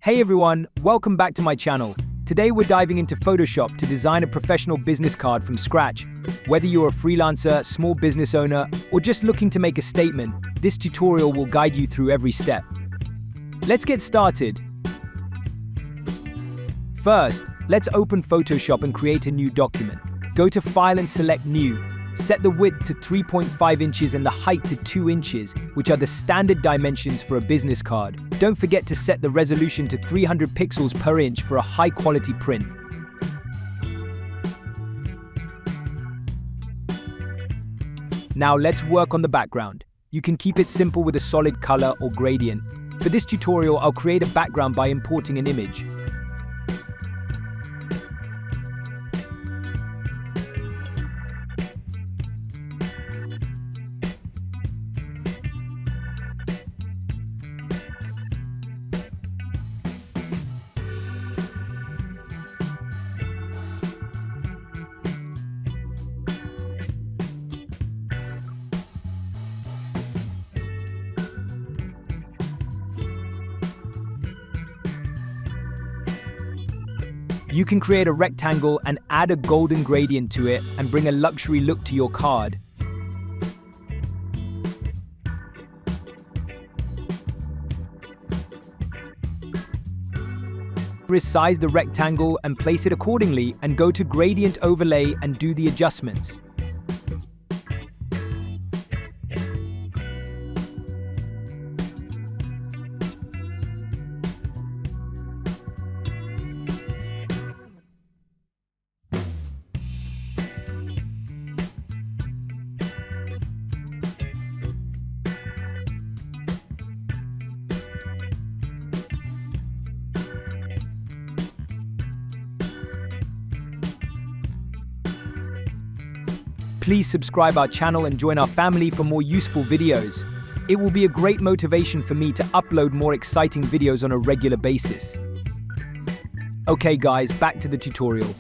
Hey everyone, welcome back to my channel. Today we're diving into Photoshop to design a professional business card from scratch. Whether you're a freelancer, small business owner, or just looking to make a statement, this tutorial will guide you through every step. Let's get started. First, let's open Photoshop and create a new document. Go to File and select New. Set the width to 3.5 inches and the height to 2 inches, which are the standard dimensions for a business card. Don't forget to set the resolution to 300 pixels per inch for a high-quality print. Now let's work on the background. You can keep it simple with a solid color or gradient. For this tutorial, I'll create a background by importing an image. You can create a rectangle and add a golden gradient to it and bring a luxury look to your card. Resize the rectangle and place it accordingly, and go to Gradient Overlay and do the adjustments. Please subscribe our channel and join our family for more useful videos. It will be a great motivation for me to upload more exciting videos on a regular basis. Okay guys, back to the tutorial.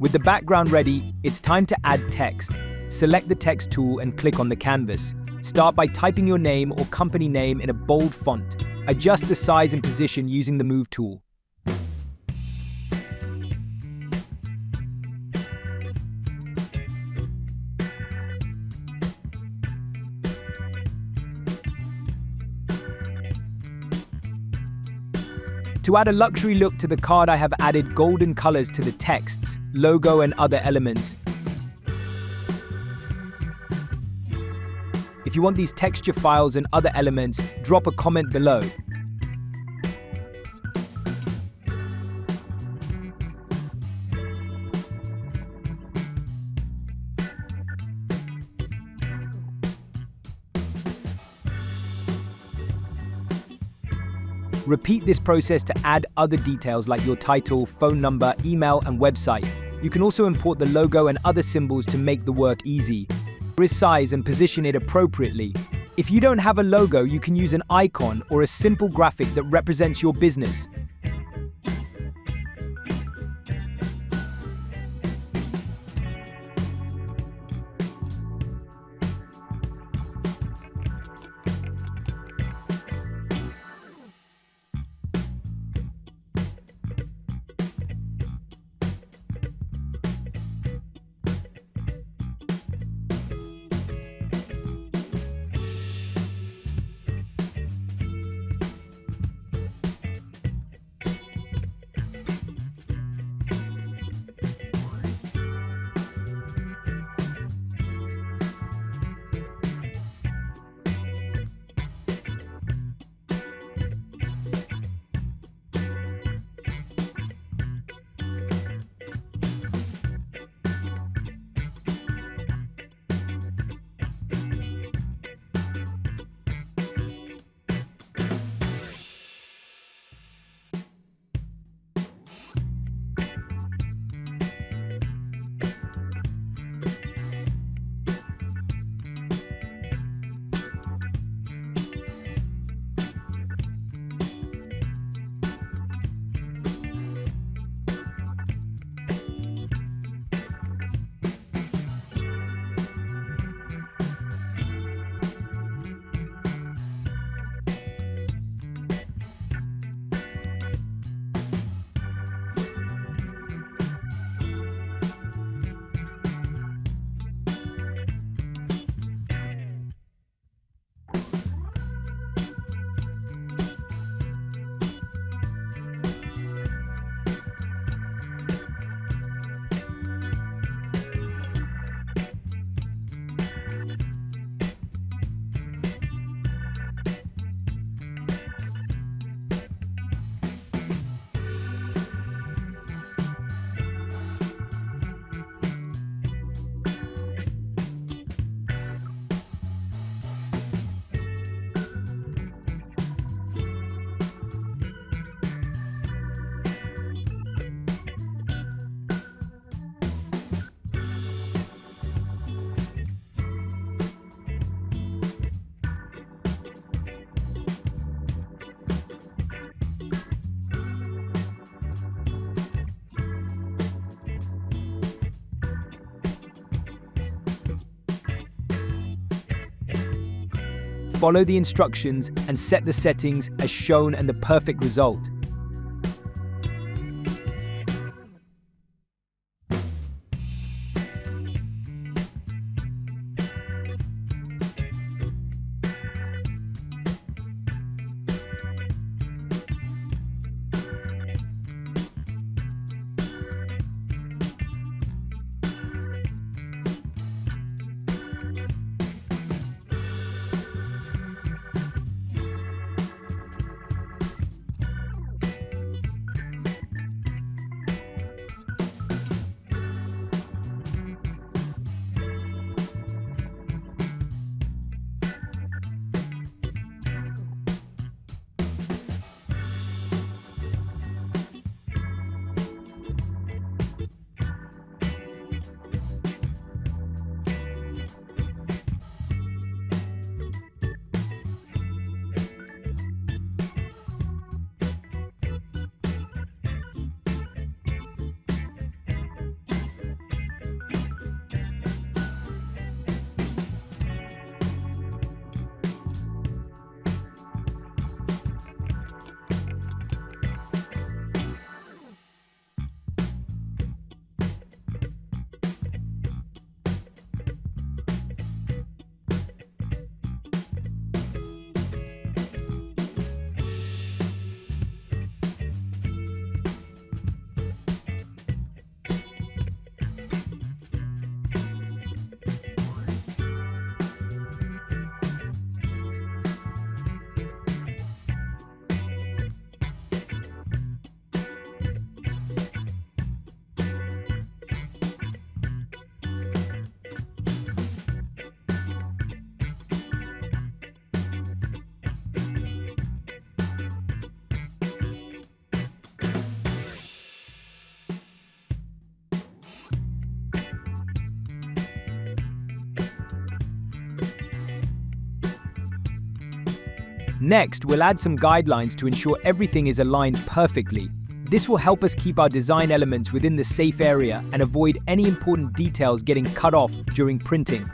With the background ready, it's time to add text. Select the text tool and click on the canvas. Start by typing your name or company name in a bold font. Adjust the size and position using the Move tool. To add a luxury look to the card, I have added golden colors to the texts, logo, and other elements. If you want these texture files and other elements, drop a comment below. Repeat this process to add other details like your title, phone number, email, and website. You can also import the logo and other symbols to make the work easy. Resize and position it appropriately. If you don't have a logo, you can use an icon or a simple graphic that represents your business. Follow the instructions and set the settings as shown and the perfect result. Next, we'll add some guidelines to ensure everything is aligned perfectly. This will help us keep our design elements within the safe area and avoid any important details getting cut off during printing.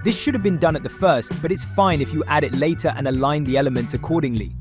This should have been done at the first, but it's fine if you add it later and align the elements accordingly.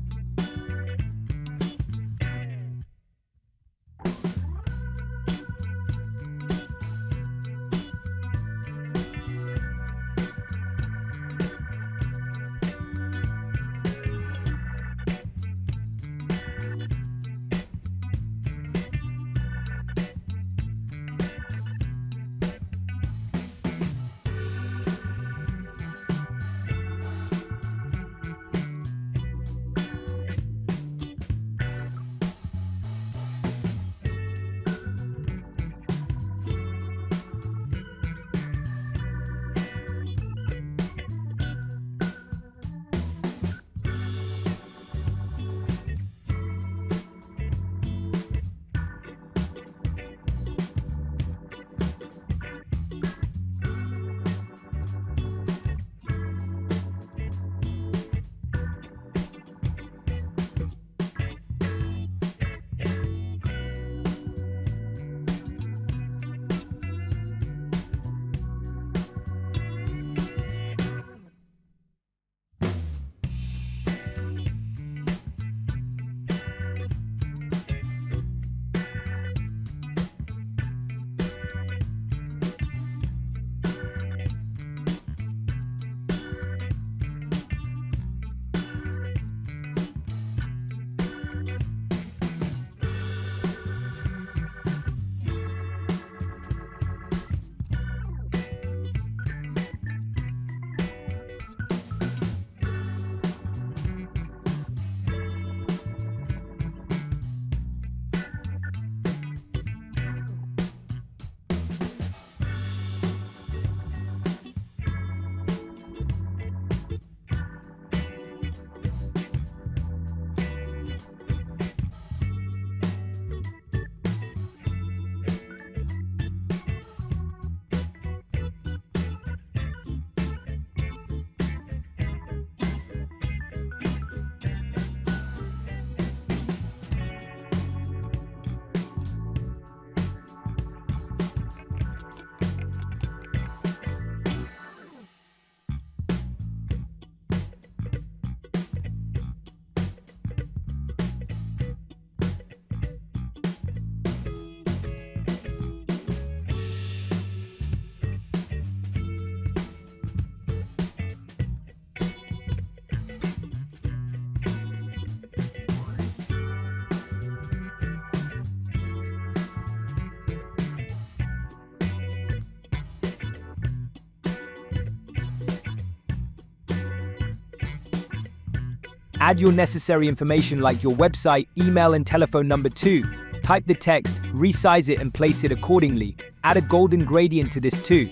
Add your necessary information like your website, email, and telephone number too. Type the text, resize it, and place it accordingly. Add a golden gradient to this too.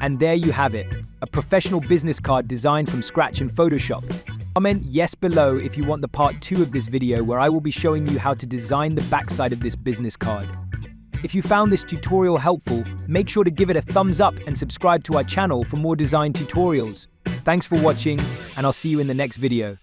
And there you have it, a professional business card designed from scratch in Photoshop. Comment yes below if you want the part 2 of this video where I will be showing you how to design the backside of this business card. If you found this tutorial helpful, make sure to give it a thumbs up and subscribe to our channel for more design tutorials. Thanks for watching, and I'll see you in the next video.